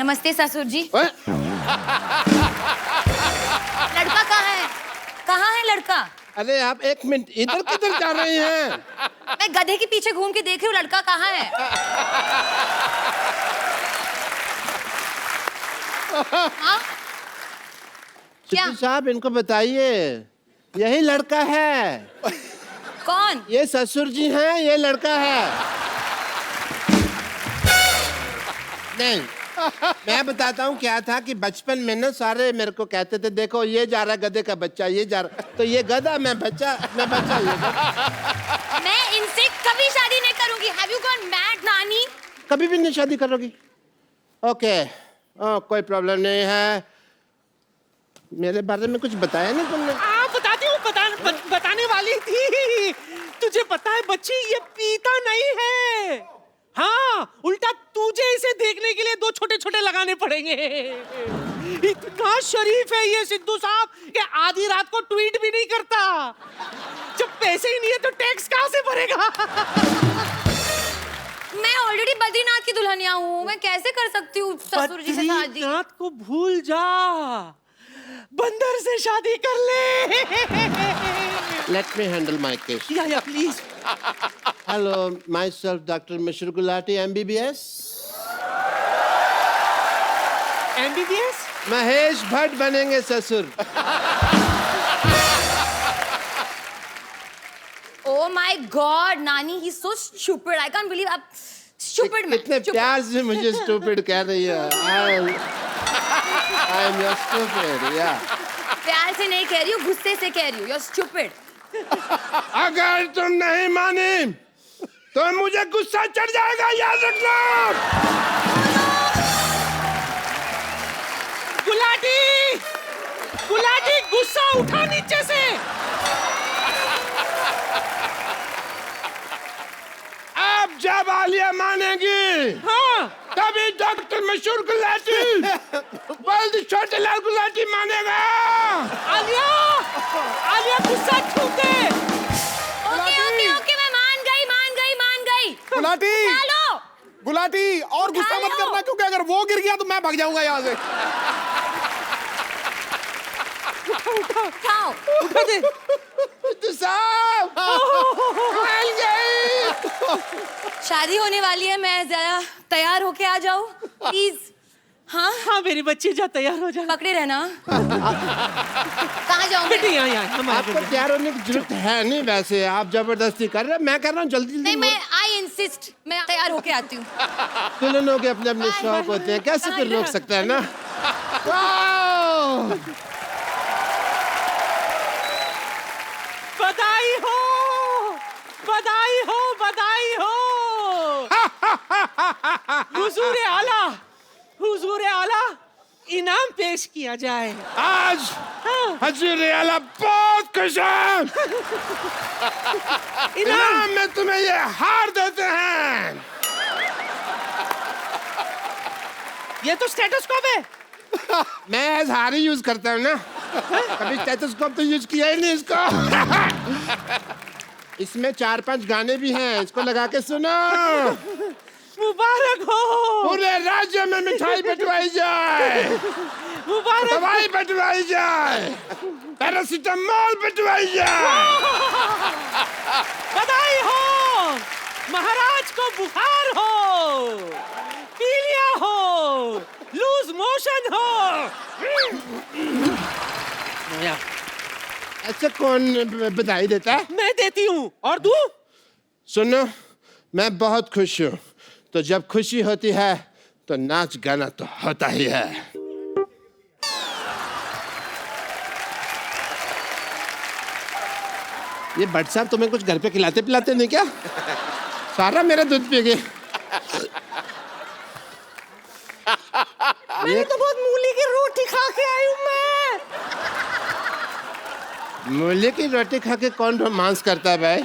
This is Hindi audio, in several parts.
नमस्ते ससुर जी। ओए, लड़का कहाँ है? कहाँ है लड़का? अरे आप एक मिनट, इधर किधर जा रही हैं? मैं गधे के पीछे घूम के देख रही हूँ, लड़का कहाँ है? हाँ? क्या? सिद्धू साहब इनको बताइए, यही लड़का है। कौन? ये ससुर जी हैं, ये लड़का है। नहीं, मैं बताता हूँ क्या था कि बचपन में ना सारे मेरे को कहते थे, देखो ये जा रहा गधे का बच्चा, ये जा रहा, तो ये गधा, मैं बच्चा, मैं बच्चा, ये गधा। मैं इनसे कभी शादी नहीं करूंगी। Have you gone mad, नानी? कभी भी नहीं शादी करोगी? ओके, कोई प्रॉब्लम नहीं है। मेरे बारे में कुछ बताया नहीं तुमने? बताती हूँ, बताने वाली थी। तुझे पता है बच्ची, ये पीता नहीं है। हाँ, उल्टा तुझे इसे देखने के लिए 2 छोटे-छोटे लगाने पड़ेंगे। इतना शरीफ है ये सिद्धू साहब कि आधी रात को ट्वीट भी नहीं करता। जब पैसे ही नहीं है तो टैक्स कहाँ से भरेगा? मैं ऑलरेडी बद्रीनाथ की दुल्हनिया हूँ, मैं कैसे कर सकती हूँ ससुर जी से शादी? बद्रीनाथ को भूल जा, बंदर से शादी कर ले। Let me handle my case. या please. Hello, myself, Dr. Mishra Gulati, MBBS. MBBS? Mahesh Bhatt बनेंगे ससुर। Oh my God, नानी, he's so stupid. I can't believe आप stupid man. कितने stupid. प्यार से मुझे stupid कह रही है। I am your stupid, yeah. प्यार से नहीं कह रही हूँ, गुस्से से कह रही हूँ। You're stupid. अगर तुम नहीं मानी तो मुझे गुस्सा चढ़ जाएगा, याद रखना। गुलाटी, गुलाटी, गुस्सा उठा नीचे से। अब जब आलिया मानेगी, हाँ, तभी डॉक्टर मशहूर गुलाटी, बल्द छोटे लाल गुलाटी मानेगा। आलिया, आलिया गुस्सा छूटे। ओके, मैं मान गई। गुलाटी, चलो। गुलाटी, और गुस्सा मत लो। करना, क्योंकि अगर वो गिर गया तो मैं भाग जाऊंगा यहाँ से। उठाओ। उठा दे। तो साहब, मान गई। शादी होने वाली है, मैं जरा तैयार होके आ जाऊँ प्लीज। हाँ हाँ मेरी बच्ची, जा तैयार हो जा। पकड़े रहना। कहाँ जाऊँ बेटी मैं? यहाँ आपको तैयार होने की जरूरत है नहीं, वैसे आप जबरदस्ती कर रहे हैं। मैं कर रहा हूँ, जल्दी नहीं, मैं आई इंसिस्ट, मैं तैयार होके आती हूँ। दुल्हनों के अपने अपने शौक होते हैं, कैसे कोई रोक सकता है ना। वाह! बधाई हो, बधाई हो, बधाई हो। हुजूरे आला, हुजूरे आला, इनाम पेश किया जाए। आज हजूर आला बहुत खुश है। इनाम में तुम्हें ये हार देते हैं। ये तो स्टेथोस्कोप है। मैं एज हार ही यूज करता हूँ ना, कभी स्टेथोस्कोप तो यूज किया ही नहीं इसको। इसमें 4-5 गाने भी हैं, इसको लगा के सुनो। मुबारक हो, पूरे राज्य में मिठाई बंटवाई जाए, मुबारक। दवाई बंटवाई जाए, पैरासीटामोल बंटवाई जाए। बधाई हो, महाराज को बुखार हो, पीलिया हो, लूज मोशन हो। ऐसे कौन बधाई देता है? मैं देती हूँ, और तू? सुनो, मैं बहुत खुश हूँ, तो जब खुशी होती है तो नाच गाना तो होता ही है। ये भट्ट साहब तुम्हें कुछ घर पे खिलाते पिलाते नहीं क्या? सारा मेरा दूध पी गए। मैंने तो बहुत मूली की रोटी खा के आई हूँ मैं। मूली की रोटी खा के कौन रोमांस करता है भाई?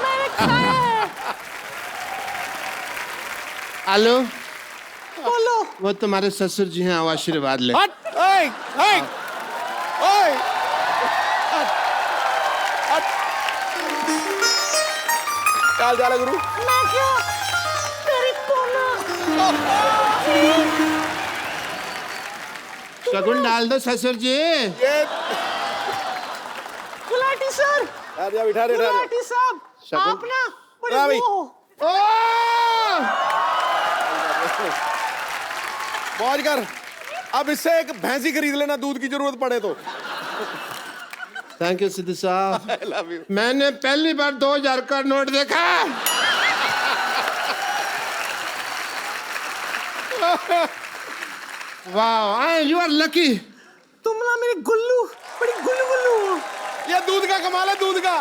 मैंने खाया है। हेलो, बोलो। वो तुम्हारे ससुर जी हैं, आओ आशीर्वाद ले। हट, ओए, ओए, ओए, हट। क्या हाल चाल है गुरु? मैं क्या? तेरी कोना। शगुन डाल दो ससुर जी। ये गुलाटी सर, बिठा दे गुलाटी साहब, शगुन- आप ना बड़े हाँ भाई। वो हो। मौज कर। अब इससे एक भैंसी खरीद लेना, दूध की जरूरत पड़े तो। थैंक यू सिद्धू साहब। I love you. मैंने पहली बार 2000 का नोट देखा। वाह, यू आर लकी। तुम ना मेरे गुल्लू, बड़ी गुल्लू गुल्लू हो। ये दूध का कमाल है, दूध का।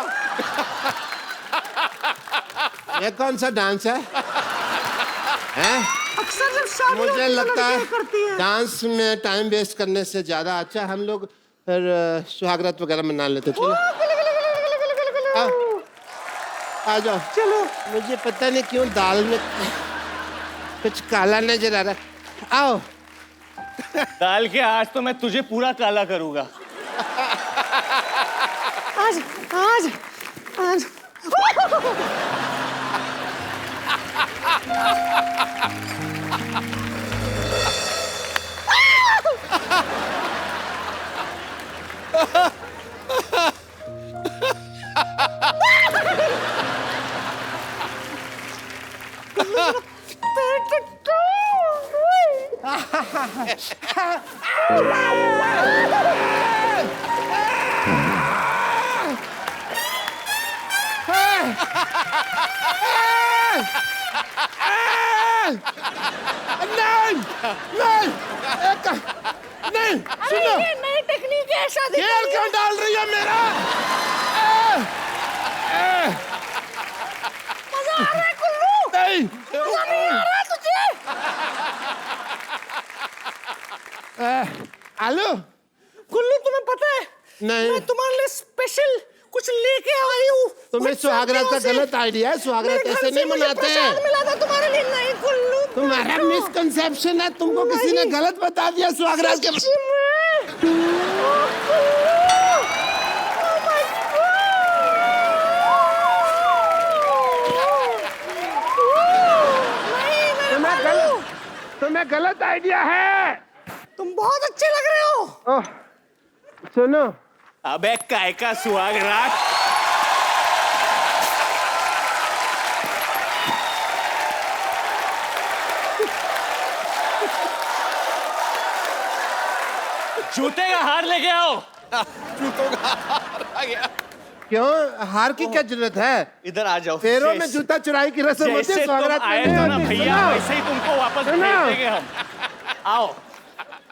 ये कौन सा डांस है? हैं? अक्सर जब शादी मुझे होती है, लगता लड़कियां करती है हैं। डांस में टाइम वेस्ट करने से ज्यादा अच्छा हम लोग फिर सुहागरात वगैरह मना लेते। चलो आओ, आ जाओ। चलो मुझे पता नहीं क्यों दाल में कुछ काला नजर आ रहा है। आओ। दाल के आज तो मैं तुझे पूरा काला करूंगा। आज आज आज नहीं नहीं नहीं, सुनो, ये नई टेक्निक है शादी तेल क्यों डाल रही है मेरा? मजा आ रहा है गुल्लू, नहीं, मजा नहीं आ रहा है तुझे? आलू गुल्लू तुम्हें पता है नहीं, मैं तुम्हारे लिए स्पेशल कुछ लेके आई हूँ। तुम्हें सुहागरात का गलत आइडिया है। सुहागरात ऐसे नहीं मनाते हैं। मिला था तुम्हारे लिए। नहीं गुल्लू, तुम्हारा मिसकंसेप्शन है। तुमको किसी ने गलत बता दिया सुहागरात के। तुम्हें गलत आइडिया है। तुम बहुत अच्छे लग रहे हो। ओह, सुनो, अबे काय का सुहाग रात। जूते का हार लेके आओ। जूतों का हार आ गया। क्यों हार की क्या जरूरत है? इधर आ जाओ। पैरों में जूता चुराई की रस्म होती जैसे है। तुम सुहागरात में आए नहीं थे ना होती। भैया, सुनो, वैसे ही तुमको वापस सुनो। भेज देंगे हम। आओ।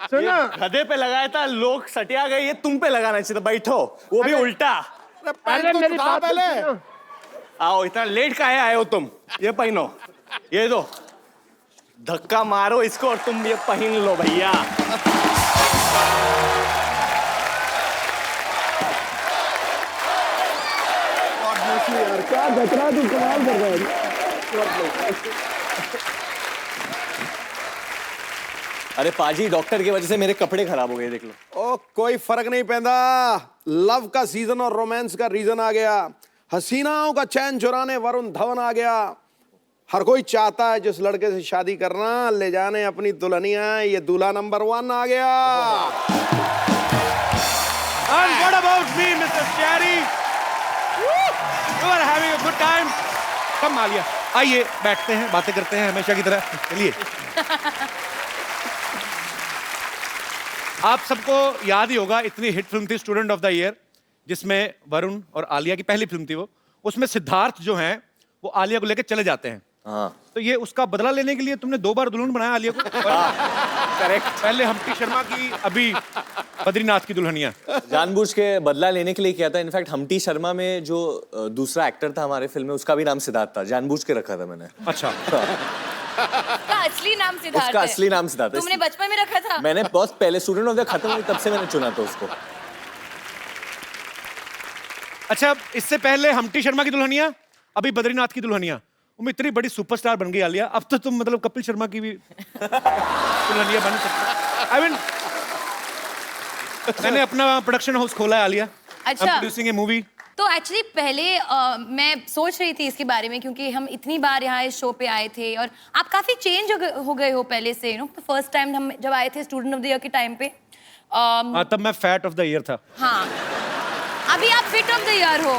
सुनो, गधे पे लगाया था, लोग सटिया गए, ये तुम पे लगाना चाहिए था। बैठो, वो भी उल्टा। अरे अरे पैंट तो मेरी उतार बात पहले। सुनो। आओ, इतना लेट काहे आए हो तुम? ये पहनो, ये दो, धक्का मारो इसको और तुम ये पहन लो भैया। यार क्या घटना, तू कमाल कर रहा है। अरे पाजी, डॉक्टर की वजह से मेरे कपड़े खराब हो गए, देख लो। ओ कोई फर्क नहीं पैदा। लव का सीजन और रोमांस का रीजन आ गया। हसीनाओं का चैन चुराने वरुण धवन आ गया। हर कोई चाहता है जिस लड़के से शादी करना, ले जाने अपनी दुल्हनिया। ये दूल्हा नंबर 1 आ गया। And what about me, Mr. Cherry? You are having a good time. कम मालिया, आइए बैठते हैं, बातें करते हैं हमेशा की तरह। चलिए। आप सबको याद ही होगा, इतनी हिट फिल्म थी स्टूडेंट ऑफ द ईयर, जिसमें वरुण और आलिया की पहली फिल्म थी वो। उसमें सिद्धार्थ जो हैं वो आलिया को लेकर चले जाते हैं। हाँ, तो ये उसका बदला लेने के लिए तुमने 2 बार दुल्हन बनाया आलिया को। करेक्ट। पहले हम्टी शर्मा की, अभी बद्रीनाथ की दुल्हनिया। जानबूझ के बदला लेने के लिए किया था। इनफैक्ट हम्टी शर्मा में जो दूसरा एक्टर था हमारे फिल्म में, उसका भी नाम सिद्धार्थ था। जानबूझ के रखा था मैंने। अच्छा। उसका असली नाम सिद्धार्थ उसका है। असली नाम सिद्धार्थ है। तुमने बचपन में रखा था? मैंने बहुत पहले, स्टूडेंट ऑफ द खत्म हुई तब से मैंने चुना था उसको। अच्छा, इससे पहले हम्टी शर्मा की दुल्हनिया, अभी बद्रीनाथ की दुल्हनिया। तुम इतनी बड़ी सुपरस्टार बन गई आलिया, अब तो तुम मतलब कपिल शर्मा की भी दुल्हनिया बन सकती। आई मीन, मैंने अपना प्रोडक्शन हाउस खोला है आलिया। अच्छा। प्रोड्यूसिंग ए मूवी। तो एक्चुअली पहले मैं सोच रही थी इसके बारे में, क्योंकि हम इतनी बार यहाँ इस शो पे आए थे और आप काफ़ी चेंज हो गए हो पहले से। फर्स्ट टाइम हम जब आए थे स्टूडेंट ऑफ द ईयर के टाइम पे, हाँ, तब मैं फैट ऑफ द ईयर था। हाँ, अभी आप फिट ऑफ द ईयर हो।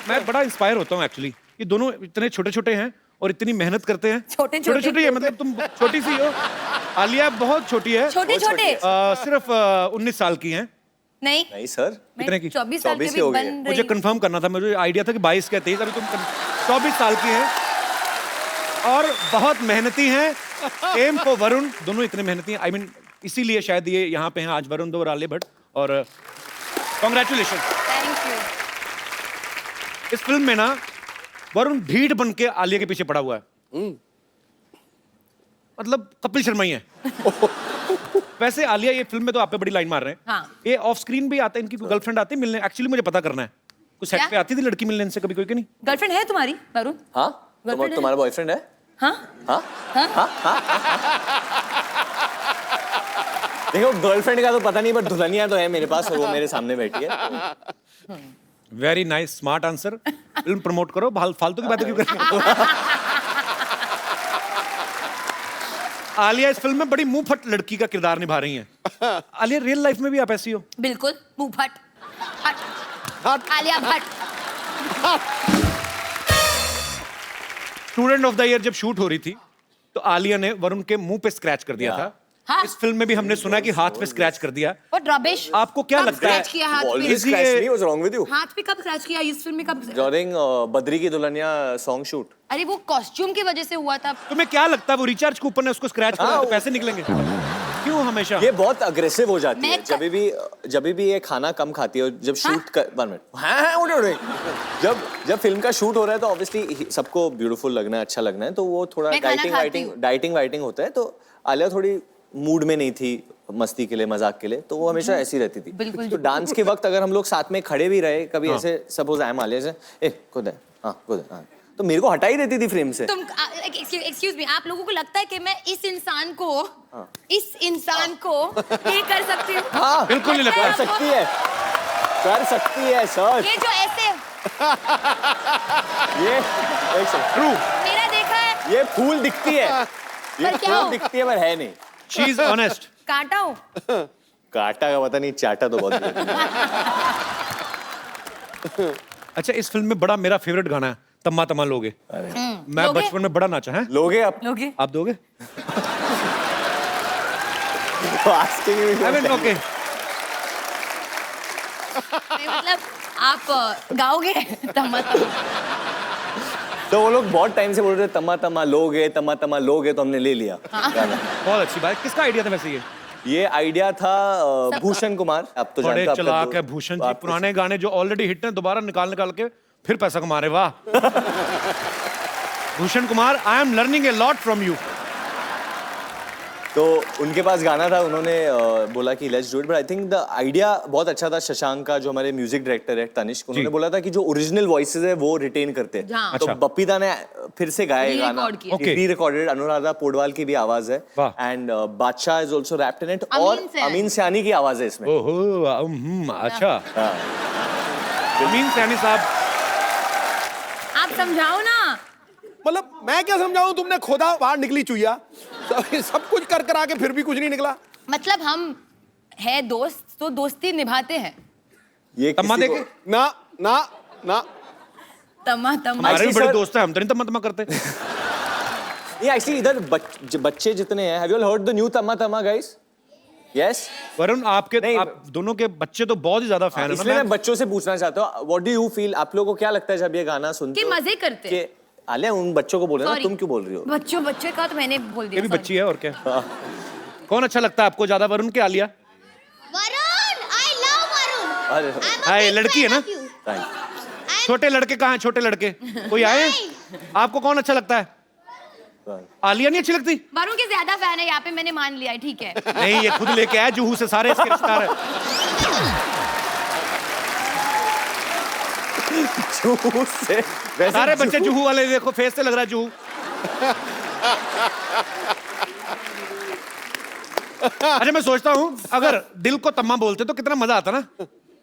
मैं बड़ा इंस्पायर होता हूँ एक्चुअली। ये दोनों इतने छोटे छोटे हैं और इतनी मेहनत करते हैं। छोटे छोटे छोटे है, मतलब तुम छोटी सी हो, आलिया बहुत छोटी है। छोटे छोटे सिर्फ 19 साल की हैं। नहीं नहीं सर, कितने की? 24 साल 24 के ही हो भी गए। बन मुझे रही। कंफर्म करना था, मुझे आइडिया था कि 22 या 23, अभी तुम 24 साल की हैं और बहुत मेहनती हैं। एम फॉर वरुण, दोनों इतने मेहनती हैं। आई मीन इसीलिए शायद ये यहाँ पे हैं आज, वरुण और आलिया भट्ट। और कॉन्ग्रेचुलेशन। Thank you. इस फिल्म में ना वरुण ढीठ बन के आलिया के पीछे पड़ा हुआ है। मतलब कपिल शर्मा ही है। वैसे आलिया ये फिल्म में तो आप पे बड़ी लाइन मार रहे हैं। हाँ। ये ऑफ स्क्रीन भी आता है, इनकी कोई गर्लफ्रेंड आती है मिलने? एक्चुअली मुझे पता करना है, कुछ सेट क्या? पे आती थी लड़की मिलने इनसे कभी कोई कि नहीं? गर्लफ्रेंड है तुम्हारी वरुण? हाँ Girlfriend है? तुम्हारा बॉयफ्रेंड है? हाँ हाँ हाँ देखो, गर्लफ्रेंड का तो पता नहीं, बट दुल्हनिया तो है मेरे पास और वो मेरे सामने बैठी है। Very nice, smart answer. Film promote करो, फालतू की बातें क्यों कर रहे हो? आलिया इस फिल्म में बड़ी मुंह फट लड़की का किरदार निभा रही हैं। आलिया रियल लाइफ में भी आप ऐसी हो? बिल्कुल, मुंह फट हट। Alia Bhatt. Student of the year जब शूट हो रही थी तो आलिया ने वरुण के मुंह पे स्क्रैच कर दिया था। हाँ। इस फिल्म में भी हमने सुना कि हाथ पे स्क्रैच कर दिया। What rubbish? आपको क्या कब लगता है? scratch किया हाथ पे? Always scratch me, what's wrong with you? हाथ पे कब स्क्रैच किया इस फिल्म में? कब? During बद्री की दुल्हनिया सॉन्ग शूट। अरे वो कॉस्ट्यूम की वजह से हुआ था। तुम्हें क्या लगता है वो रिचार्ज कूपन है, उसको स्क्रैच करो तो पैसे निकलेंगे? क्यों हमेशा? ये बहुत अग्रेसिव हो जाती है मैं जब भी ये खाना कम खाती है, जब शूट कर 1 मिनट। हाँ उड़े जब फिल्म का शूट हो रहा है तो ऑब्वियसली सबको ब्यूटीफुल लगना है, अच्छा लगना है, तो वो थोड़ा मैं खाना खाती हूँ। डाइटिंग वाइटिंग होता है। तो आलिया थोड़ी मूड में नहीं थी मस्ती के लिए, मजाक के लिए, तो वो हमेशा ऐसी रहती थी। बिल्कुल। तो डांस के वक्त अगर हम लोग साथ में खड़े भी रहे कभी, ऐसे सपोज आई एम आलिया से, ए खुद है, हाँ खुद है, हाँ, तो मेरे को हटा ही देती थी फ्रेम से। तुम एक्सक्यूज मी, आप लोगों को लगता है कि मैं इस इंसान को ये कर सकती हूँ? हाँ बिल्कुल नहीं लगता। कर सकती है सर। ये जो ऐसे ये एक सेकंड, ट्रू, मेरा देखा है, ये फूल दिखती है, ये पर क्या फूल हो? दिखती है पर है नहीं। She is honest. काटा हो। काटा का पता नहीं, चाटा तो बहुत है। अच्छा, इस फिल्म में बड़ा मेरा फेवरेट गाना है तम्मा तम्मा लोगे। मैं लोगे? बचपन में बड़ा नाचा है। लोगे आप? लोगे? आप दोगे? Asking me I mean okay. मतलब आप गाओगे तम्मा तम्मा? तो वो लोग बहुत टाइम से बोल रहे थे तम्मा तम्मा लोगे, तम्मा तम्मा लोगे, तो हमने ले लिया गाना। बहुत अच्छी बात। किसका आइडिया था वैसे ये? ये आइडिया था भूषण कुमार। आप तो बड़े जानते हो, आपका चलाक दोस्त- है भूषण जी, आप- पुराने गाने जो ऑलरेडी हिट हैं दोबारा निकाल के फिर पैसा कमा रहे। वाह Bhushan Kumar, I am learning a lot from you. तो उनके पास गाना था, उन्होंने बोला कि let's do it, but I think the idea बहुत अच्छा था। शशांक का जो हमारे म्यूजिक डायरेक्टर है तनिष्क, उन्होंने बोला था कि जो ओरिजिनल वॉइसेस है वो रिटेन करते हैं। हाँ। तो अच्छा। बप्पीदा ने फिर से गाया ये गाना, Re-record किया। Okay. री रिकॉर्डेड। अनुराधा पोडवाल की भी आवाज है वाह। And Badshah is also rapped in it, Amin और सैनी। अमीन सैनी की आवाज है इसमें। ओहो अच्छा। हाँ। अमीन सैनी साहब, आप समझाओ ना। मतलब मैं क्या समझाऊं, तुमने खोदा बाहर निकली चुईया, सब कुछ कर आके फिर भी कुछ नहीं निकला। मतलब हम है दोस्त तो दोस्ती निभाते हैं। ये तम्मा किसी को- देखे? ना ना ना तम्मा तम्मा। हमारे भी Actually, बड़े sir- दोस्त हैं, हम तो नहीं तम्मा तम्मा करते। ये एक्चुअली इधर बच्चे जितने हैं, have you all heard the new Tamma Tamma guys? Yes. Varun आपके नहीं, आप दोनों के बच्चे तो बहुत ही ज्यादा फैन इसलिए है मैं बच्चों से पूछना चाहता हूँ, व्हाट डू यू फील, आप लोगों को क्या लगता है जब ये गाना सुनते कि हो? मजे करते हैं। कि आलिया उन बच्चों को बोल रहे हो ना, Sorry. तुम क्यों बोल रही हो? बच्चों का तो मैंने बोल ये दिया। भी sorry. बच्ची है और क्या। कौन अच्छा लगता है आपको ज्यादा, वरुण के Alia? Varun, I love Varun. अरे I'm a हाँ, ये big लड़की है fan ना? of you. thank you. I'm- छोटे लड़के कहाँ हैं? छोटे लड़के कोई आए? आपको कौन अच्छा लगता है? आलिया नहीं अच्छी लगती? वरुण के ज्यादा फैन है यहाँ पे, मैंने मान लिया है, ठीक है। नहीं, ये खुद लेके आया जुहू से, सारे इसके रिश्तेदार है। जुहू से वैसे सारे बच्चे जुहू वाले, देखो फेस से लग रहा है जुहू। अच्छा, मैं सोचता हूँ अगर दिल को तम्मा बोलते तो कितना मजा आता ना।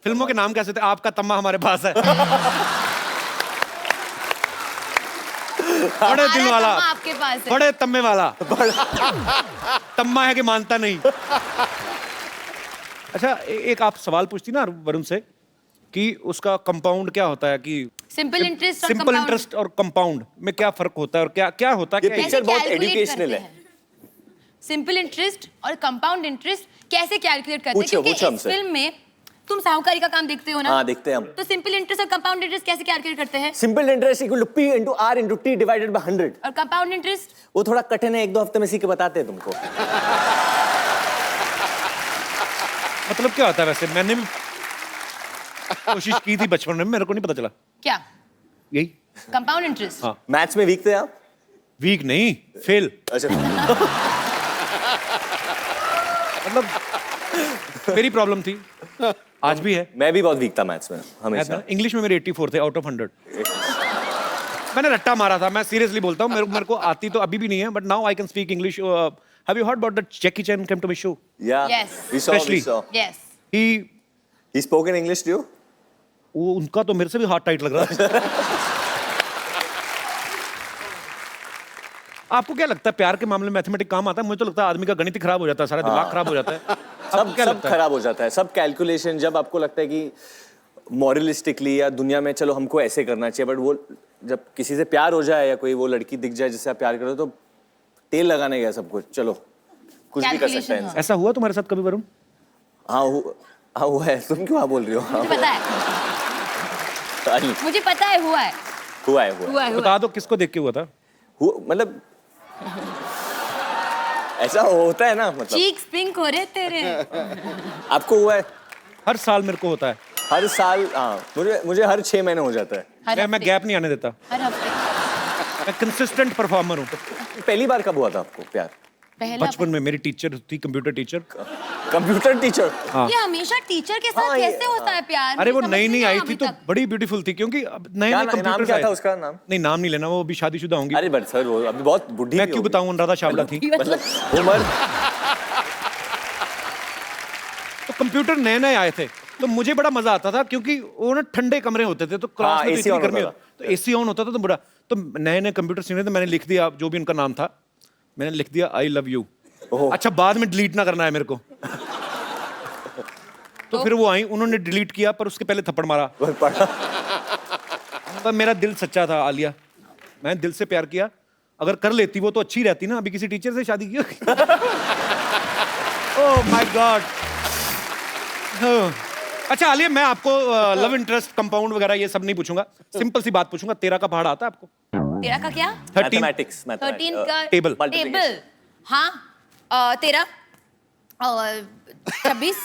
फिल्मों के नाम कैसे थे? आपका तम्मा हमारे पास है। बड़े दिल हमारा वाला, तम्मा आपके पास है। बड़े तम्मे वाला। तम्मा है कि मानता नहीं। अच्छा एक आप सवाल पूछती ना वरुण से कि उसका कंपाउंड क्या होता है कि सिंपल इंटरेस्ट और सिंपल compound इंटरेस्ट और कंपाउंड में क्या फर्क होता है और क्या क्या होता है ये क्या पिक्चर बहुत educational है। सिंपल इंटरेस्ट और कंपाउंड इंटरेस्ट कैसे कैलकुलेट करते हैं? पूछो, क्योंकि पूछो इस हमसे। फिल्म में तुम साहूकारी का काम देखते हो ना? हाँ, देखते हैं हम। तो सिंपल इंटरेस्ट और कंपाउंड इंटरेस्ट कैसे कैलकुलेट करते हैं? Simple interest equal to P into R into T divided by 100। और कंपाउंड इंटरेस्ट? वो थोड़ा कठिन है, 1-2 हफ्ते में सीख के बताते हैं तुमको। मतलब क्या होता है वैसे? मैंने भी कोशिश की थी बचपन में, मेरे को नहीं पता चला। क्या? यही कंपाउंड इंटरेस्ट? हाँ। मैथ्स में वीक थे आप? वीक नहीं, फेल। अच्छा। मतलब मेरी प्रॉब्लम थी, आज भी है। मैं भी बहुत वीक था मैथ्स में हमेशा। इंग्लिश में मेरे 84 थे आउट ऑफ 100। मैंने रट्टा मारा था, मैं सीरियसली बोलता हूँ, मेरे को आती तो अभी भी नहीं है, but now I can speak English. Have you heard about that Jackie Chan came to my show? Yeah. Yes. We saw. Especially- yes. He spoke in English to you? वो उनका तो मेरे से भी हाथ टाइट लग रहा है। आपको क्या लगता है प्यार के मामले में मैथमेटिक्स काम आता है? मुझे तो लगता है आदमी का गणित ही खराब हो जाता है, सारा दिमाग खराब हो जाता है। आपको सब क्या सब लगता है? खराब हो जाता है, सब कैलकुलेशन। जब आपको लगता है कि मॉरलिस्टिकली या दुनिया में चलो हमको ऐसे करना चाहिए, बट वो जब किसी से प्यार हो जाए या कोई वो लड़की दिख जाए जिससे आप प्यार करो तो तेल लगाने गया सब कुछ, चलो कुछ भी कर सकता है Calculation, इंसान। ऐसा हुआ तुम्हारे साथ कभी वरुण? हाँ हुआ है। तुम क्यों हाँ बोल रही हो? हाँ, मुझे पता है, मुझे पता है, हुआ है, हुआ है। हुआ है, हुआ बता दो किसको देख के हुआ था? मतलब ऐसा होता है ना, मतलब चीक्स पिंक हो रहे तेरे। आपको हुआ है? हर साल मेरे को होता है। हर साल? हाँ, मुझे हर 6 महीने हो जाता है। हर मैं हफ्ते, गैप नहीं आने देता, हर हफ्ते। मैं कंसिस्टेंट परफॉर्मर हूँ। पहली बार कब हुआ था आपको प्यार? पहला बचपन में मेरी टीचर थी, कंप्यूटर टीचर। Computer teacher? हाँ। ये हमेशा टीचर के साथ हाँ, ये- कैसे होता है प्यार? अरे वो मुझे नई समझ नई नहीं आई आया थी अभी तो तक। बड़ी ब्यूटीफुल थी, क्योंकि अब नए क्या नए नाम कंप्यूटर्स क्या आए था थे। उसका नाम? नहीं नाम नहीं लेना, वो अभी शादीशुदा होंगी। अरे बट सर वो अभी बहुत बुढ़ी मैं भी क्यों होगी। बताऊं, अनुराधा चावला थी। मतलब उम्र? तो कंप्यूटर नए नए आए थे तो मुझे बड़ा मजा आता था, क्योंकि वो ना ठंडे कमरे होते थे, तो क्लास में तो AC इतनी on गर्मी होता होती, तो एसी ऑन होता था, तो बड़ा तो नए नए कंप्यूटर सीखे थे। मैंने लिख दिया जो भी उनका नाम था, मैंने लिख दिया आई लव यू। ओह। अच्छा बाद में डिलीट ना करना है मेरे को। तो फिर वो आई, उन्होंने डिलीट किया, पर उसके पहले थप्पड़ मारा। पढ़ा। पर मेरा दिल सच्चा था आलिया, मैंने दिल से प्यार किया। अगर कर लेती वो तो अच्छी रहती ना, अभी किसी टीचर से शादी की। Oh my God. अच्छा आलिया, मैं आपको लव इंटरेस्ट कंपाउंड वगैरह ये सब नहीं पूछूंगा, सिंपल सी बात पूछूंगा। 13 का पहाड़ आता है आपको? तेरा का क्या? 13 मैथमेटिक्स 13 का टेबल। टेबल। हाँ, 13 और 26,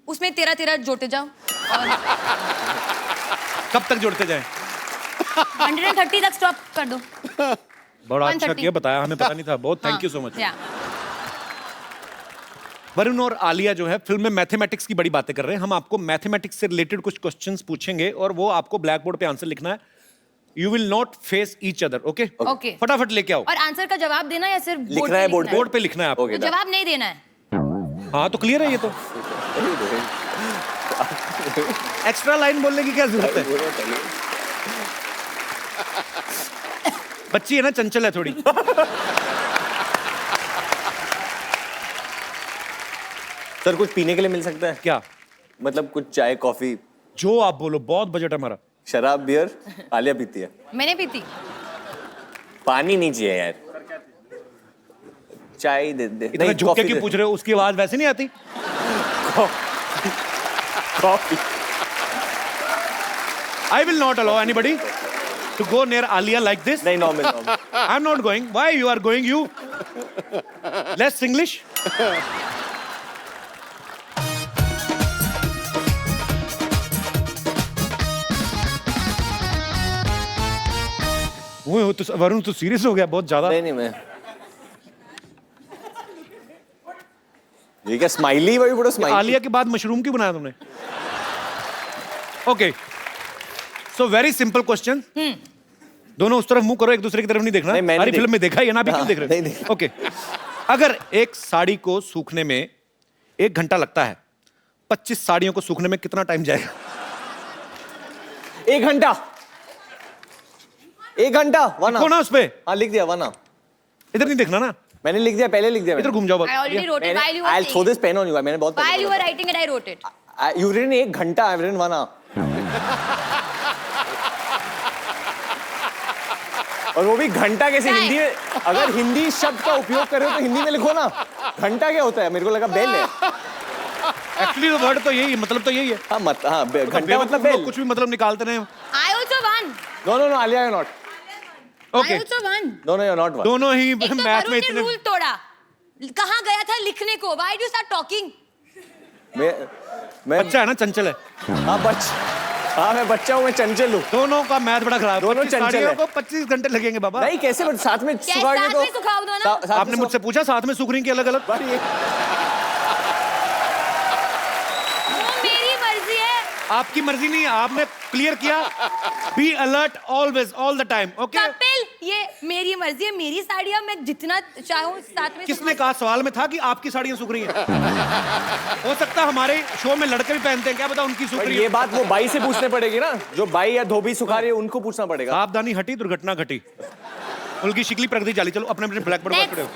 उसमें 13 जोड़ते जाओ और कब तक जोड़ते जाएं? 130 तक स्टॉप कर दो। बड़ा अच्छा 130 किया, बताया, हमें पता नहीं था। बहुत थैंक यू सो मच। या वरुण और आलिया जो है फिल्म में मैथमेटिक्स की बड़ी बातें कर रहे हैं। हम आपको मैथमेटिक्स से रिलेटेड कुछ क्वेश्चंस पूछेंगे और वो आपको ब्लैक बोर्ड पे आंसर लिखना है। You will not face each other, okay? Okay. फटाफट लेके आओ। और आंसर का जवाब देना या सिर्फ लिखना है बोर्ड बोर्ड पे लिखना है आपको। ओके तो जवाब नहीं देना है। हाँ तो क्लियर है ये तो। एक्स्ट्रा लाइन बोलने की क्या जरूरत है? बच्ची है ना, चंचल है थोड़ी। सर कुछ पीने के लिए मिल सकता है? क्या? मतलब कुछ चाय कॉफी? जो आप बोलो, बहुत बजट है हमारा। शराब बियर आलिया पीती है? मैंने पीती। पानी नहीं चाहिए यार, चाय दे दे। इतना झुक के क्यों पूछ रहे हो? उसकी आवाज वैसे नहीं आती? Coffee. I will not allow anybody to go near Alia like this. नहीं normal. I'm not going. Why you are going? You less English. वो तो वरुण तो सीरियस हो गया बहुत ज्यादा। नहीं मैं ये क्या स्माइली? वही बड़ा स्माइली। आलिया के बाद मशरूम क्यों बनाया तुमने? Okay, so very simple question. दोनों उस तरफ मुंह करो, एक दूसरे की तरफ नहीं देखना। नहीं, मैंने हमारी देख- फिल्म में देखा है ना, अभी क्यों हाँ, देख रहे नहीं हो? देखा। ओके, अगर एक साड़ी को सूखने में 1 घंटा लगता है, 25 साड़ियों को सूखने में कितना टाइम जाएगा? 1 घंटा। 1 घंटा 1 कौन है उस पे? हाँ लिख दिया 1 इधर नहीं देखना ना। मैंने लिख दिया, पहले लिख दिया इधर घूम जाओ I already wrote it while you were I'll throw saying. this pen on you. मैंने बहुत While you were writing it, I wrote it. You've written 1 घंटा, I've written 1 hour. और वो भी घंटा कैसे नहीं। हिंदी में, अगर हिंदी शब्द का उपयोग कर रहे हो तो हिंदी में लिखो ना। घंटा क्या होता है? मेरे को लगा बेल है। एक्चुअली वर्ड तो यही है, मतलब तो यही है। हाँ घंटा मतलब लोग बेल। कुछ भी मतलब निकालते रहे। I also won. No, Alia, you're not. Okay I also won. No, you're not one. दोनों ही एक तो मैथ वरुण में ने इतने रूल तोड़ा. कहाँ गया था लिखने को? Why do you start talking? मैं बच्चा है ना, चंचल है। मैं बच्चा हूँ, मैं चंचल हूँ। दोनों का मैथ बड़ा खराब है। दोनों 25 चंचल साड़ियों है। को 25 घंटे लगेंगे बाबा। नहीं कैसे, बट साथ में क्या सुखाओगे साथ तो में सुखाओ दो ना? आपने मुझसे पूछा साथ में सुख रही की अलग अलग। वो मेरी मर्जी है. आपकी मर्जी नहीं है, आपने क्लियर किया। Be alert always, all the time. Okay, Kapil, ये मेरी मर्जी है, मेरी साड़ियाँ मैं जितना चाहूँ साथ में. किसने कहा? सवाल में था कि आपकी साड़ियां सूख रही हैं। हो सकता है हमारे शो में लड़के भी पहनते हैं, क्या पता उनकी सूख रही ये है। बात वो बाई से पूछने पड़ेगी ना, जो बाई या धोबी सुखा रही है उनको पूछना पड़ेगा। सावधानी हटी, दुर्घटना घटी। उनकी शिकली प्रगति चाली। चलो अपने अपने ब्लैक बोर्ड पर Next. खड़े हो।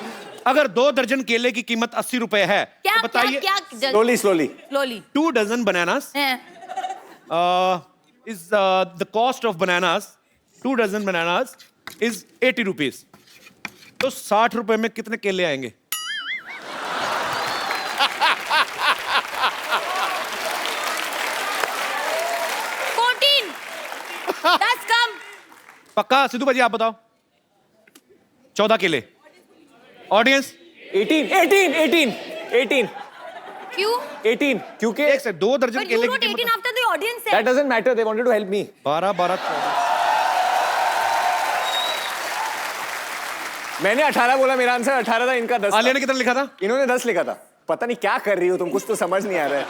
अगर 2 दर्जन केले की कीमत 80 रुपए है क्या तो बताइए। क्या slowly 2 dozen bananas is the cost of bananas, 2 dozen bananas is 80 rupees. तो 60 रुपए में कितने केले आएंगे? $14. 10 कम. पक्का? सिद्धू भाजी आप बताओ। 14 केले। ऑडियंस 18 क्यों? क्योंकि एक से 2 दर्जन But you केले wrote की 18 कीमत after the audience that said. doesn't matter, they wanted to help me. 12 14 मैंने 18 बोला, मेरा आंसर 18 था, इनका 10 आलिया था। ने कितना लिखा था? इन्होंने 10 लिखा था। पता नहीं क्या कर रही हो तुम, कुछ तो समझ नहीं आ रहा है।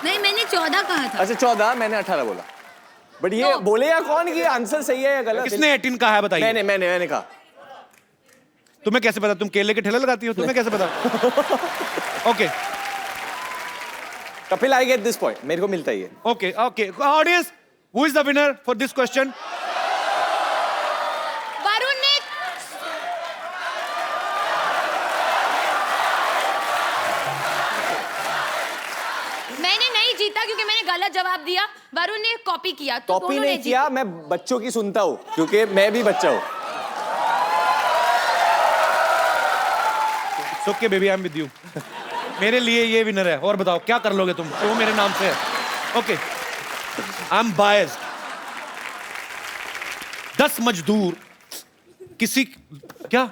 नहीं, मैंने 14 कहा था. अच्छा 14, मैंने 18 बोला। बट ये तो- बोलेगा कौन कि आंसर सही है या गलत? किसने 18 कहा है बताइए? मैंने कहा। तुम्हें कैसे पता? तुम केले के ठेले लगाती हो, तुम्हें कैसे पता? Okay Kapil, I get this point, मेरे को मिलता ही है। Okay audience, who is the winner for this question? Varun ने. मैंने नहीं जीता क्योंकि मैंने गलत जवाब दिया. वरुण ने कॉपी किया. तो कॉपी दोनों ने नहीं जीता. किया, मैं बच्चों की सुनता हूँ क्योंकि मैं भी बच्चा हूँ। Okay baby, I am with you. मेरे लिए ये विनर है। और बताओ क्या कर लोगे तुम? वो मेरे नाम से है। Okay, I am biased. 10 मजदूर किसी क्या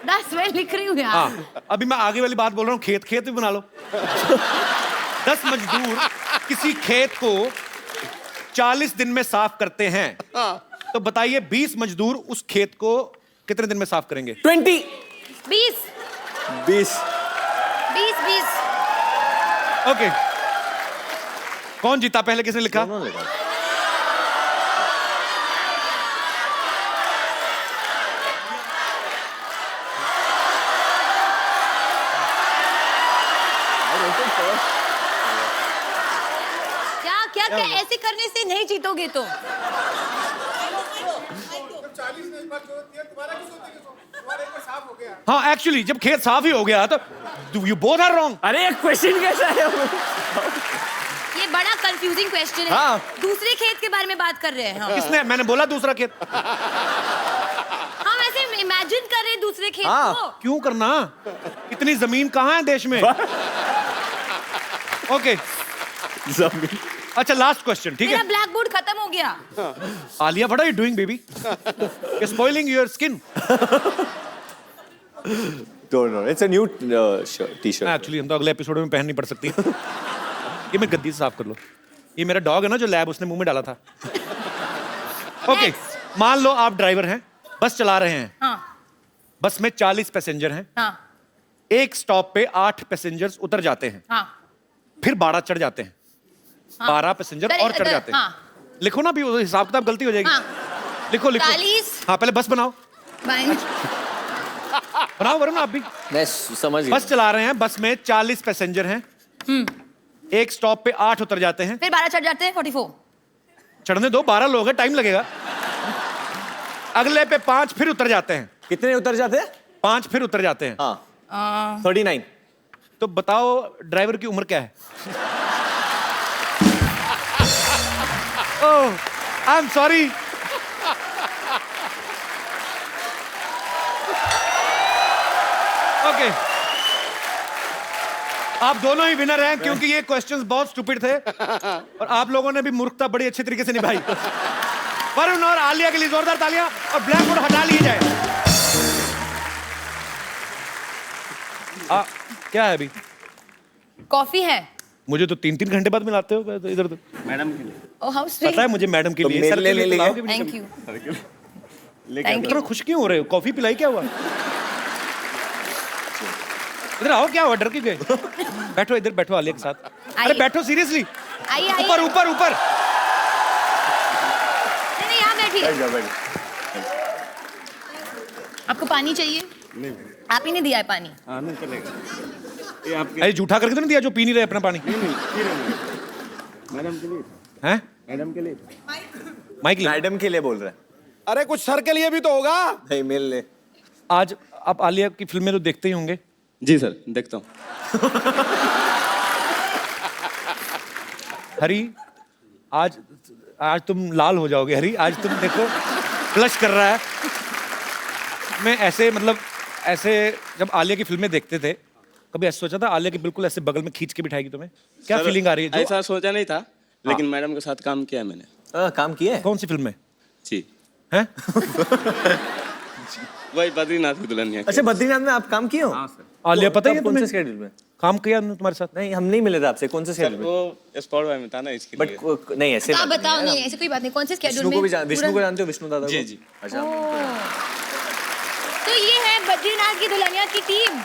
10 मैं लिख रही हूँ यार. हाँ, अभी मैं आगे वाली बात बोल रहा हूँ। खेत भी बना लो। 10 मजदूर किसी खेत को 40 दिन में साफ करते हैं, तो बताइए 20 मजदूर उस खेत को कितने दिन में साफ करेंगे? 20 20. 20 ओके, कौन जीता? पहले किसने लिखा? क्या ऐसे करने से नहीं जीतोगे तो. हाँ, एक्चुअली जब खेत साफ ही हो गया तो यू बोथ आर रॉन्ग। अरे क्वेश्चन कैसा है? ये बड़ा कंफ्यूजिंग क्वेश्चन है. हाँ. दूसरे खेत के बारे में बात कर रहे हैं. हाँ. किसने? मैंने बोला दूसरा खेत। हम ऐसे इमेजिन कर रहे हैं दूसरे खेत हाँ. को. क्यों करना? इतनी जमीन कहाँ है देश में? ओके, अच्छा लास्ट क्वेश्चन, ठीक मेरा है? ब्लैक बोर्ड खत्म हो गया. Alia, what are you doing baby? You spoiling your skin. No, it's a new t-shirt. Actually हम तो अगले एपिसोड में पहन नहीं पड़ सकती। ये मैं गद्दी से साफ कर लो। ये मेरा डॉग है ना जो लैब उसने मुंह में डाला था। ओके, मान लो आप ड्राइवर हैं, बस चला रहे हैं। हाँ. बस में 40 पैसेंजर हैं। हाँ. एक स्टॉप पे 8 पैसेंजर्स उतर जाते हैं, हाँ. फिर 12 चढ़ जाते हैं। 12 पैसेंजर और चढ़ जाते हैं। हाँ. लिखो ना, भी हिसाब किताब गलती हो जाएगी। हाँ. लिखो 40. हाँ, पहले बस बनाओ। बनाओ वरुण, आप भी। मैं समझ गया। बस चला रहे हैं, बस में 40 पैसेंजर हैं। एक स्टॉप पे 8 उतर जाते हैं। फिर 12 चढ़ जाते हैं. 44. चढ़ने दो, 12 लोग हैं, टाइम लगेगा। अगले पे 5 फिर उतर जाते हैं। कितने उतर जाते हैं? 5 फिर उतर जाते हैं। हाँ 39। तो बताओ ड्राइवर की उम्र क्या है? ओह आई एम सॉरी। ओके आप दोनों ही विनर हैं क्योंकि ये क्वेश्चंस बहुत स्टूपिड थे और आप लोगों ने भी मूर्खता बड़ी अच्छे तरीके से निभाई। वरुण और आलिया के लिए जोरदार तालियां और ब्लैक बोर्ड हटा लिए जाए। क्या है अभी? कॉफी है। मुझे तो 3-3 घंटे बाद मिलाते हो तो इधर तो। ओह हाउ पता है मुझे मैडम के तो लिए मेरे सर लिए के लिए ले पिलाओगे भी? थैंक यू थैंक इतना यू। खुश क्यों हो रहे हो? कॉफी पिलाई क्या हुआ? इधर आओ, क्या हुआ? डर के गए? बैठो इधर, बैठो आलिया के साथ। अरे आइए। बैठो सीरियसली। आइए आइए। ऊपर ऊपर ऊपर। नहीं यहाँ बैठिए। बैठ जाओ, बैठ जाओ। आपको पानी चाहिए? आप ही ने दिया है पानी। अरे झूठा करके तो नहीं दिया जो पी नहीं रहे अपना पानी? मैडम के लिए हैं? मैडम के लिए माइक ले। मैडम के लिए बोल रहा है। अरे कुछ सर के लिए भी तो होगा। नहीं मिल ले। आज आप आलिया की फिल्में तो देखते ही होंगे। जी सर देखता हूँ। हरी आज आज तुम लाल हो जाओगे। हरी आज तुम देखो ब्लश कर रहा है। मैं ऐसे मतलब ऐसे जब आलिया की फिल्में देखते थे कभी ऐसा सोचा था आलिया की बिल्कुल ऐसे बगल में खींच के बिठाएगी तुम्हें? क्या सर, फीलिंग आ रही है? ऐसा सोचा नहीं था लेकिन मैडम के साथ काम किया मैंने। काम किया है? कौन सी फिल्म में जी हैं? वही बद्रीनाथ की दुल्हनिया की। अच्छा बद्रीनाथ में आप काम किए हो? हाँ सर। आलिया पता ही है कौन से तुम्हें? स्केड्यूल में? काम किया उन्होंने तुम्हारे साथ? नहीं हम नहीं मिले थे आपसे। कौन से सर स्केड्यूल में? वो स्पॉट बाय में था ना इसके लिए। बट नहीं ऐसे आप बात बताओ। नहीं है। नहीं ऐसे कोई बात नहीं। कौन से स्केड्यूल विष्णु में? को भी विष्णु को पूरा- जानते हो? विष्णु दादा को? जी, जी। अच्छा तो ये है बद्रीनाथ की दुल्हनिया की टीम।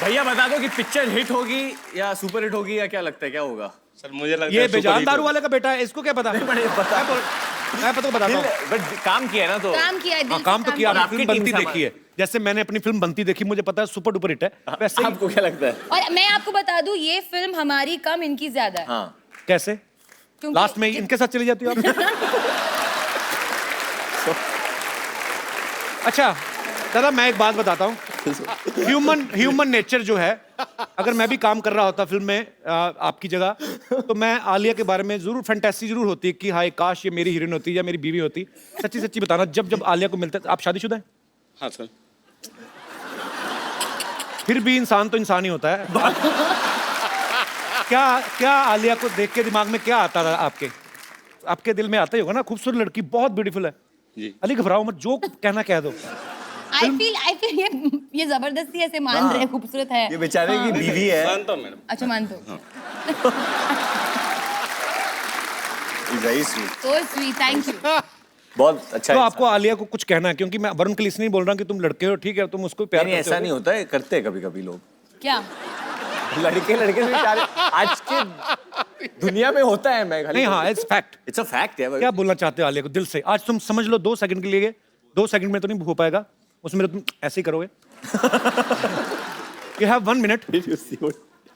भैया बता दो कि पिक्चर हिट होगी या सुपर हिट होगी या क्या लगता है क्या होगा? सर मुझे लगता ये है बेजान दारू वाले का बेटा है, इसको क्या पता? बड़े पता मैं पता बताता हूँ। बट काम किया है ना तो काम किया है दिल हाँ से काम तो किया। और आपने आपकी फिल्म टीम बनती से देखी है। जैसे मैंने अपनी फिल्म बनती देखी, मुझे पता है सुपर डुपर हिट है। वैसे ही आपको क्या लगता है? और मैं आपको बता दूं ये फिल्म हमारी कम इनकी ज्यादा है। हाँ कैसे क्योंकि- लास्ट में इनके साथ चली जाती हो आप? अच्छा दादा मैं एक बात बताता हूँ। ह्यूमन नेचर जो है, अगर मैं भी काम कर रहा होता फिल्म में आपकी जगह, तो मैं आलिया के बारे में जरूर फैंटेसी जरूर होती कि हाय काश ये मेरी हीरोइन होती या मेरी बीवी होती। सच्ची सच्ची बताना, जब जब आलिया को मिलता है। आप शादीशुदा हैं? हाँ सर। फिर भी इंसान तो इंसान ही होता है। क्या क्या आलिया को देख के दिमाग में क्या आता था आपके? आपके दिल में आता ही होगा ना, खूबसूरत लड़की, बहुत ब्यूटीफुल है। जी। अली घबराओ मत, जो कहना कह दो। आई फील ये जबरदस्ती ऐसे मान रहे हैं खूबसूरत है। ये बेचारे की बीवी है। मानता हूँ मैडम। अच्छा मानते हो? Very sweet. So sweet, thank you. बहुत अच्छा तो है। आपको आलिया को कुछ कहना है? क्योंकि मैं वरुण के लिए इसलिए नहीं बोल रहा हूँ कि तुम लड़के हो, ठीक है, तुम उसको प्यार नहीं करते ऐसा हो। नहीं होता है, करते हैं कभी कभी लोग। क्या? लड़के लड़के से प्यार आज के दुनिया में होता है। मैं नहीं हाँ it's fact. It's a fact है। क्या बोलना चाहते हो आलिया को दिल से? आज तुम समझ लो 2 सेकंड के लिए, 2 सेकंड में तो नहीं हो पाएगा, उसमें तुम ऐसे ही करोगे। You have 1 minute.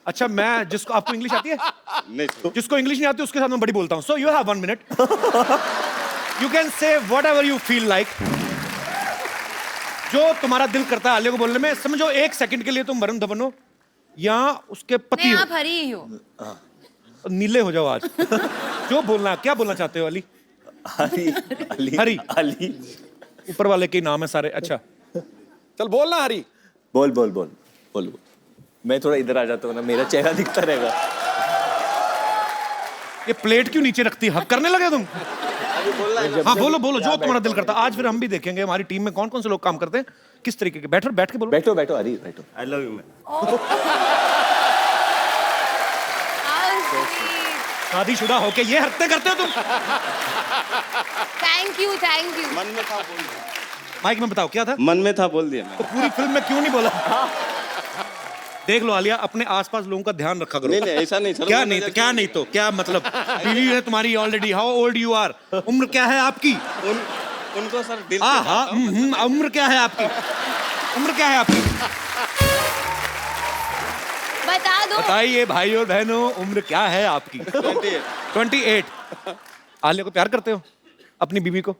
अच्छा मैं जिसको, आपको इंग्लिश आती है? नहीं सर। जिसको इंग्लिश नहीं आती उसके साथ मैं बड़ी बोलता हूँ। So you have 1 minute. You can say what ever you feel like. जो तुम्हारा दिल करता है आलिया को बोलने में। समझो 1 सेकंड के लिए तुम वरुण धवन हो या उसके पति नहीं हो, आप हरी ही हो। नीले हो जाओ आज। जो बोलना, क्या बोलना चाहते हो अली? अली अली हरी। अली ऊपर वाले के नाम है सारे। अच्छा चल बोल ना हरी। बोल बोल बोल बोल। मैं थोड़ा इधर आ जाता हूँ ना, मेरा चेहरा दिखता रहेगा। ये प्लेट क्यों नीचे रखती है? हक करने लगे तुम? हाँ बोलो बोलो जो तुम्हारा दिल करता है। आज फिर हम भी देखेंगे हमारी टीम में कौन कौन से लोग काम करते हैं, किस तरीके के। बैठो, बैठ के बोलो। बैठो बैठो हरी बैठो। I love you ma'am. शादीशुदा होके ये हरकतें करते हो तुम? Thank you thank you. मन में था बोल दिया। माइक में बताओ क्या था? मन में था बोल दिया तो मैम। पूरी फिल्म में क्यों नहीं बोला? देख लो आलिया, अपने आसपास लोगों का ध्यान रखा करो। नहीं नहीं ऐसा नहीं सर। क्या नहीं तो क्या नहीं तो क्या मतलब? बीवी है तुम्हारी already. How old you are? उम्र क्या है आपकी? उनको सर दिल से हाँ चाहता हाँ हूँ। उम्र क्या है आपकी? उम्र क्या है आपकी? बता दो। बताइए भाई और बहनों, उम्र क्या है आपकी? 28। 28। आलिया को प्यार करते हो? अपनी बीवी को?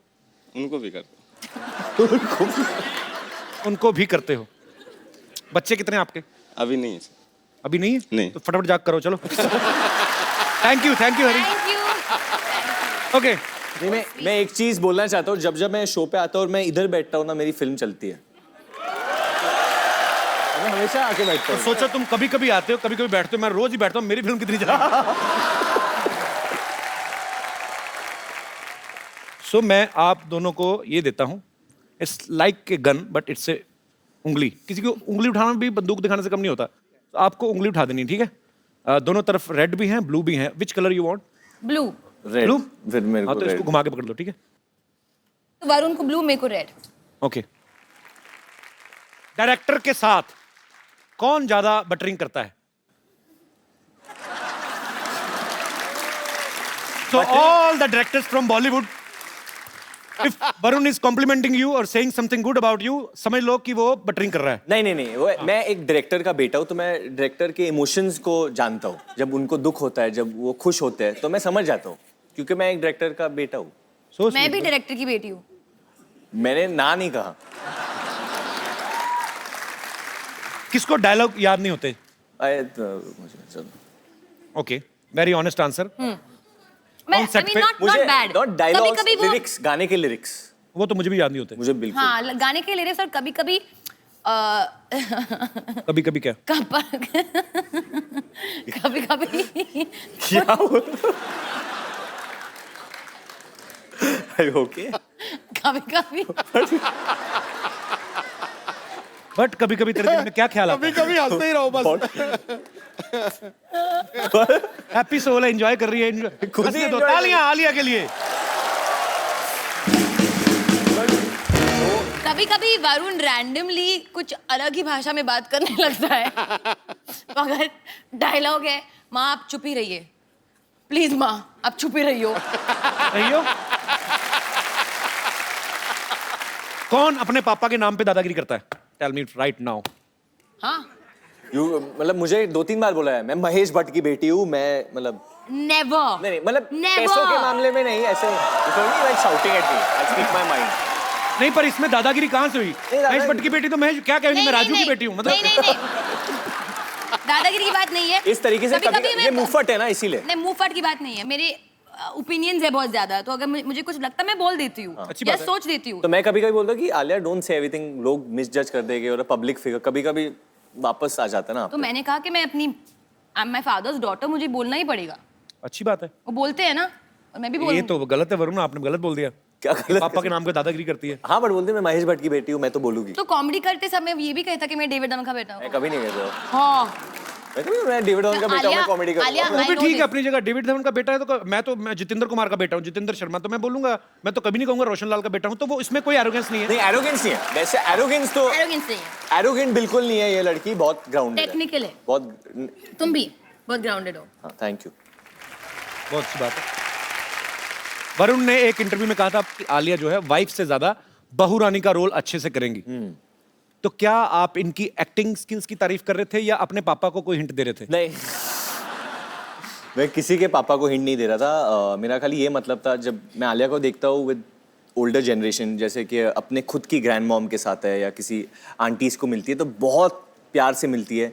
उनको भी करता उनको भी करते हो? बच्चे कितने हैं आपके? अभी नहीं है सर। अभी नहीं है? नहीं। तो फटाफट जाग करो, चलो। Thank you Hari. Thank you. Okay नहीं, मैं एक चीज बोलना चाहता हूँ, जब मैं शो पे आता हूँ और मैं इधर बैठता हूँ ना, मेरी फिल्म चलती है। मैं हमेशा आके बैठता हूँ। सोचो तुम कभी कभी आते हो, कभी कभी बैठते हो, मैं रोज ही बैठता हूँ, मेरी फिल्म कितनी चला। सो मैं आप दोनों को ये देता हूँ, it's like a gun but it's a उंगली। किसी को उंगली उठाना भी बंदूक दिखाने से कम नहीं होता, तो आपको उंगली उठा देनी, ठीक है? दोनों तरफ रेड भी हैं, ब्लू भी हैं। Which colour you want? Blue. Red. Blue? फिर मेरे हाँ को तो इसको रेड। घुमा के पकड़ लो, ठीक है? तो वरुण को ब्लू, मेरे को रेड। ओके। डायरेक्टर के साथ कौन ज्यादा बटरिंग करता है? So all the directors from Bollywood, if Varun is complimenting you or saying something good about you, समझ लो कि वो बटरिंग कर रहा है। नहीं, वो मैं एक डायरेक्टर का बेटा हूँ, तो मैं डायरेक्टर के इमोशंस को जानता हूँ। जब उनको दुख होता है, जब वो खुश होते हैं, तो मैं समझ जाता हूँ, क्योंकि मैं एक डायरेक्टर का बेटा हूँ। So मैं sweet. भी डायरेक्टर की बेटी हूँ। मैंने ना नहीं कहा। किसको डायलॉग याद नहीं होते? मुझे चलो। Okay, very honest answer. मैं On set पे नॉट मुझे बैड। नॉट डायलॉग्स, कभी-कभी वो लिरिक्स, गाने के लिरिक्स वो तो मुझे भी याद नहीं होते। मुझे बिल्कुल। हाँ, गाने के लिरिक्स, और कभी-कभी कभी कभी क्या? कभी-कभी क्या हुआ? ओके। कभी-कभी बट कभी कभी तेरे दिल में क्या ख्याल आता है? कभी हंसते ही रहो बस। हैप्पी सोल है, एंजॉय कर रही है, enjoy- खुद ही हंसने दो। enjoy तालियां आलिया के लिए। कभी-कभी वरुण रैंडमली कुछ अलग ही भाषा में बात करने लगता है। तो अगर डायलॉग है, माँ आप चुप ही रहिए, प्लीज माँ आप चुप ही रहियो। रहियो। कौन अपने पापा के नाम पे दादागिरी करता है? Tell me right now. हाँ, मतलब मुझे 2-3 बार बोला है, मैं महेश भट्ट की बेटी हूँ, मैं मतलब नेवर। नहीं मतलब Never. पैसों के मामले में नहीं, ऐसे shouting at me, I speak my mind. नहीं, पर इसमें दादागिरी कहाँ से हुई? महेश भट्ट की बेटी तो महेश क्या कहेंगी, मैं राजू की बेटी हूँ, मतलब नहीं दादागिरी की बात नहीं है। इस तरीके से कभी-कभी ये मैं मुफ्फट है ना, इसीलिए। नहीं, मुंहफट की बात नहीं है। मेरे ओपिनियंस है बहुत ज्यादा, तो अगर मुझे कुछ लगता है मैं बोल देती हूँ अच्छी या बात है। सोच देती हूँ। तो मैं कभी-कभी बोलता हूँ कि आलिया डोंट से एवरीथिंग, लोग मिसजज कर देंगे, और पब्लिक फिगर कभी-कभी वापस आ जाता है ना। तो मैंने कहा कि मैं अपनी I am my father's daughter, मुझे बोलना ही पड़ेगा। अच्छी बात है। वो बोलते हैं ना, और मैं भी ये बोलूँ। तो गलत है वरुण, आपने गलत बोल दिया। क्या गलत? पापा के नाम पे दादागिरी करती है। हाँ, बट बोलते मैं महेश भट्ट की बेटी हूँ, मैं तो बोलूंगी। तो कॉमेडी करते समय ये भी कहता कि मैं डेविड धवन का बेटा हूँ। मैं कभी नहीं कहता। हाँ, मैं डेविड धवन का बेटा हूँ, मैं कॉमेडी आलिया, करूँगा। वो भी I know ठीक है this. अपनी जगह। डेविड धवन का बेटा है तो मैं जितेंद्र कुमार का बेटा हूँ, जितेंद्र शर्मा, तो मैं बोलूंगा। मैं तो कभी नहीं कहूंगा रोशन लाल का बेटा हूँ, तो वो इसमें कोई एरोगेंस नहीं है। नहीं, एरोगेंस नहीं है वैसे, एरोगेंस तो Arrogance नहीं है, एरोगेंट बिल्कुल नहीं है। ये लड़की बहुत ग्राउंडेड है, टेक्निकल है। बहुत। तुम भी बहुत ग्राउंडेड हो। हाँ, थैंक यू। बहुत अच्छी बात है। वरुण ने एक इंटरव्यू में कहा था कि आलिया जो है वाइफ से ज्यादा बहू रानी का रोल अच्छे से करेंगी। तो क्या आप इनकी एक्टिंग स्किल्स की तारीफ कर रहे थे या अपने पापा को कोई हिंट दे रहे थे? नहीं, मैं किसी के पापा को हिंट नहीं दे रहा था। मेरा खाली ये मतलब था, जब मैं आलिया को देखता हूँ विद ओल्डर जनरेशन, जैसे कि अपने खुद की ग्रैंड मॉम के साथ है या किसी आंटीज को मिलती है, तो बहुत प्यार से मिलती है,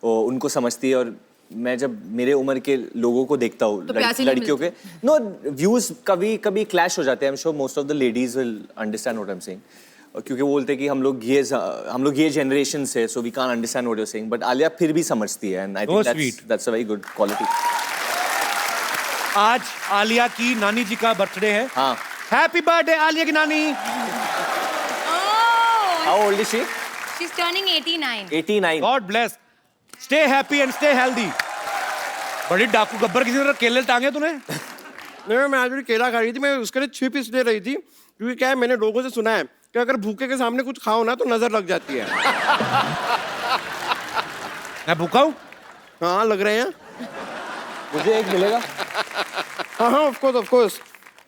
और उनको समझती है। और मैं जब मेरे उम्र के लोगों को देखता हूँ, तो प्यार से नहीं लड़कियों के नो व्यूज कभी कभी क्लैश हो जाते हैं। I am sure most of the ladies will understand what I am saying, क्योंकि वो बोलते हैं कि हम लोग ये जनरेशन से, so we can't understand what you are saying, but Alia फिर भी समझती है, and I Oh, think that's a very good quality. आज आलिया की नानी जी का बर्थडे है। हाँ। हैप्पी बर्थडे आलिया की नानी। How old is she? She is turning 89। 89। God bless, stay happy and stay healthy. बड़ी डाकू गब्बर, किसी ने केले टांगे तूने? नहीं, मैं आज भी केला खा रही थी, मैं उसके लिए 6 पीस ले रही थी, क्योंकि क्या है, मैंने लोगों से सुना है कि अगर भूखे के सामने कुछ खाओ ना तो नजर लग जाती है। मैं भूखा हूँ? हाँ, लग रहे हैं। मुझे एक मिलेगा? हाँ हाँ, ऑफ कोर्स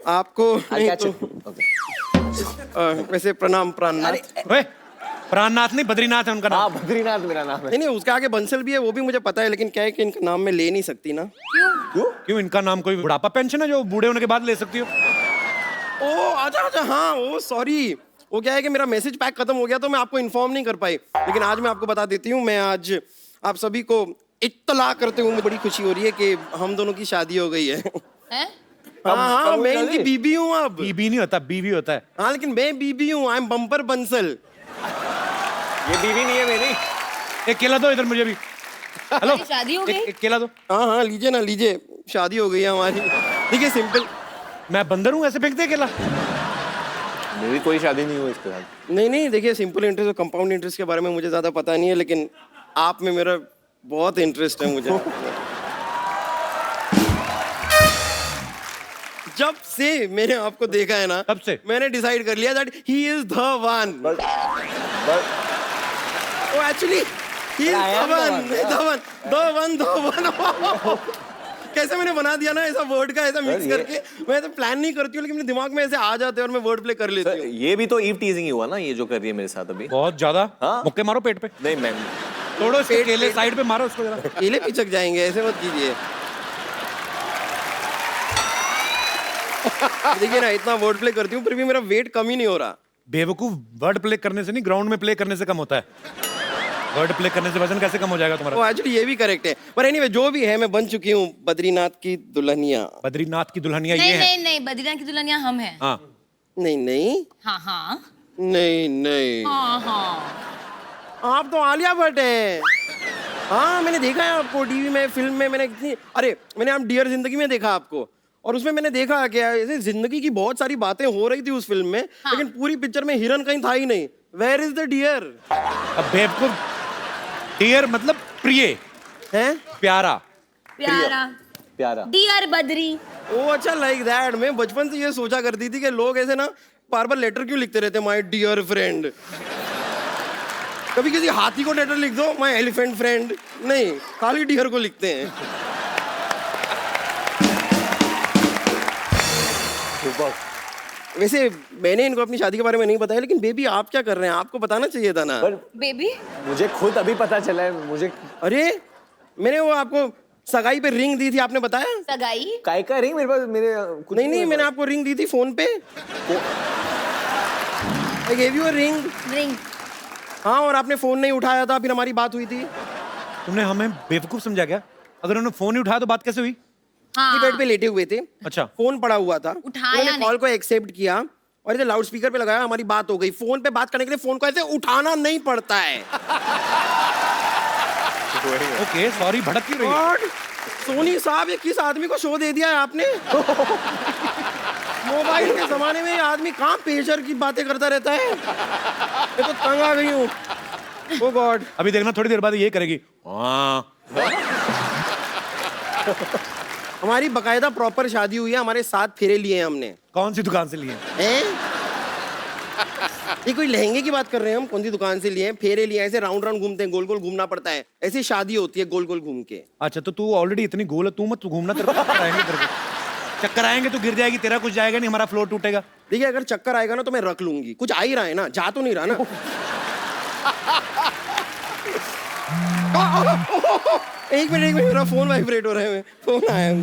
आपको I'll नहीं catch तो it. Okay. वैसे प्रणाम प्राणनाथ। ओए, प्राणनाथ नहीं, बद्रीनाथ है उनका नाम। हाँ, बद्रीनाथ मेरा नाम है। नहीं, उसके आगे बंसल भी है, वो भी मुझे पता है, लेकिन क्या है कि इनका नाम मैं ले नहीं सकती ना। क्यों? क्यों इनका नाम कोई बुढ़ापा पेंशन है जो बूढ़े होने के बाद ले सकती हो? ओ अच्छा अच्छा, हाँ ओ सॉरी, वो क्या है कि मेरा मैसेज पैक खत्म हो गया तो मैं आपको इन्फॉर्म नहीं कर पाई, लेकिन आज मैं आपको बता देती हूँ। मैं आज आप सभी को इत्तला करते हुए मुझे बड़ी खुशी हो रही है कि हम दोनों की शादी हो गई है। हैं? हाँ हाँ, मैं इनकी बीबी हूँ अब। बीबी नहीं होता, बीवी होता है। हाँ लेकिन मैं बीबी हूँ, आई एम बम्पर बंसल। ये बीवी नहीं है मेरी। एक केला दो इधर मुझे भी। हेलो, हमारी शादी हो गई? एक केला दो। हाँ हाँ लीजिए ना लीजिए, शादी हो गई है हमारी। देखिए सिंपल, मैं बंदर हूँ ऐसे फेंकते केला? मेरी कोई शादी नहीं हुई इसके साथ। नहीं नहीं, देखिए सिंपल इंटरेस्ट और कंपाउंड इंटरेस्ट के बारे में मुझे ज्यादा पता नहीं है, लेकिन आप में मेरा बहुत इंटरेस्ट है मुझे। जब से मैंने आपको देखा है ना, तब से? मैंने डिसाइड कर लिया that he is the one. Oh actually he is the one. कैसे मैंने बना दिया ना ऐसा वर्ड का, ऐसा मिक्स करके। मैं तो प्लान नहीं करती हूँ, लेकिन मेरे दिमाग में ऐसे आ जाते हैं और मैं वर्ड प्ले कर लेती हूँ। ये भी तो ईव टीजिंग ही हुआ ना, ये जो कर रही है मेरे साथ अभी। बहुत ज्यादा। हाँ। मुक्के मारो पेट पे। नहीं मैम, तोड़ो इसके केले, साइड पे मारो उसको जरा। केले पिचक जाएंगे, ऐसे मत कीजिए। देखिए ना, इतना वर्ड प्ले करती हूँ फिर भी मेरा वेट कम ही नहीं हो रहा। बेवकूफ, वर्ड प्ले करने से नहीं, ग्राउंड में प्ले करने से कम होता है। वर्ड प्ले करने से वजन कैसे कम हो जाएगा तुम्हारा? वो एक्चुअली ये भी करेक्ट है, पर एनीवे जो भी है, मैं बन चुकी हूँ बद्रीनाथ की दुल्हनिया। बद्रीनाथ की दुल्हनिया ये नहीं है? नहीं नहीं, बद्रीनाथ की दुल्हनिया हम हैं। हाँ। नहीं नहीं हाँ हाँ नहीं नहीं, हाँ हाँ। आप तो आलिया भट्ट हैं। हाँ मैंने देखा है आपको टीवी में, फिल्म में। मैंने कितनी, अरे मैंने आप डियर जिंदगी में देखा आपको, और उसमें मैंने देखा कि ऐसे जिंदगी की बहुत सारी बातें हो रही थी उस फिल्म में। हाँ। लेकिन पूरी पिक्चर में हिरन कहीं था ही नहीं। Where is the dear? अब बेवकूफ, डियर मतलब प्रिय, हैं? प्यारा। प्यारा प्यारा। डियर बद्री। ओ अच्छा, लाइक दैट। मैं बचपन से ये सोचा करती थी कि लोग ऐसे ना बार बार लेटर क्यों लिखते रहते, माय डियर फ्रेंड। कभी किसी हाथी को लेटर लिख दो, माय एलिफेंट फ्रेंड। नहीं, खाली डियर को लिखते हैं। वैसे मैंने इनको अपनी शादी के बारे में नहीं बताया, लेकिन बेबी आप क्या कर रहे हैं? आपको बताना चाहिए था ना। पर बेबी मुझे खुद अभी पता चला है। मुझे अरे मैंने वो आपको सगाई पे रिंग दी थी, आपने बताया? सगाई? काय का रिंग मेरे पास, मेरे कुछ नहीं नहीं, मैंने आपको रिंग दी थी फोन पे। I gave you a ring. Ring? हाँ, और आपने फोन नहीं उठाया था, फिर हमारी बात हुई थी। तुमने हमें बेवकूफ समझा क्या? अगर उन्होंने फोन नहीं उठाया तो बात कैसे हुई? हाँ। ये बेड पे लेटे हुए थे, अच्छा। फोन पड़ा हुआ था, उठाया उन्होंने कॉल को एक्सेप्ट किया और इसे लाउड स्पीकर पे लगाया, हमारी बात हो गई। फोन पे बात करने के लिए फोन को ऐसे उठाना नहीं पड़ता है। ओके सॉरी, भड़क क्यों रही है? गॉड, सोनी साहब ये किस आदमी को शो दे दिया है आपने? मोबाइल के जमाने में ये आदमी कहाँ पेशर की बातें करता रहता है। मैं तो तंग आ गई हूँ। ओ गॉड, अभी देखना थोड़ी देर बाद ये करेगी। हाँ। हमारी बकायदा प्रॉपर शादी हुई है, हमारे 7 फेरे लिए हैं हमने। कौन सी दुकान से लिए? हैं? ये कोई लहंगे की बात कर रहे हैं हम? कौन सी दुकान से लिए हैं? फेरे लिए हैं, ऐसे राउंड राउंड घूमते हैं, गोल गोल घूमना पड़ता है। ऐसी शादी होती है गोल गोल घूम के। अच्छा तो तू ऑलरेडी इतनी गोल है, तू मत घूमना, तेरे को चक्कर आएंगे, तेरे को चक्कर आएंगे, तू गिर जाएगी, तेरा कुछ जाएगा नहीं, हमारा फ्लोर टूटेगा। देखिए अगर चक्कर आएगा ना तो मैं रख लूंगी। कुछ आ ही रहा है ना, जा तो नहीं रहा ना। एक मिनट, मेरा फोन वाइब्रेट हो रहा है। फोन आया है।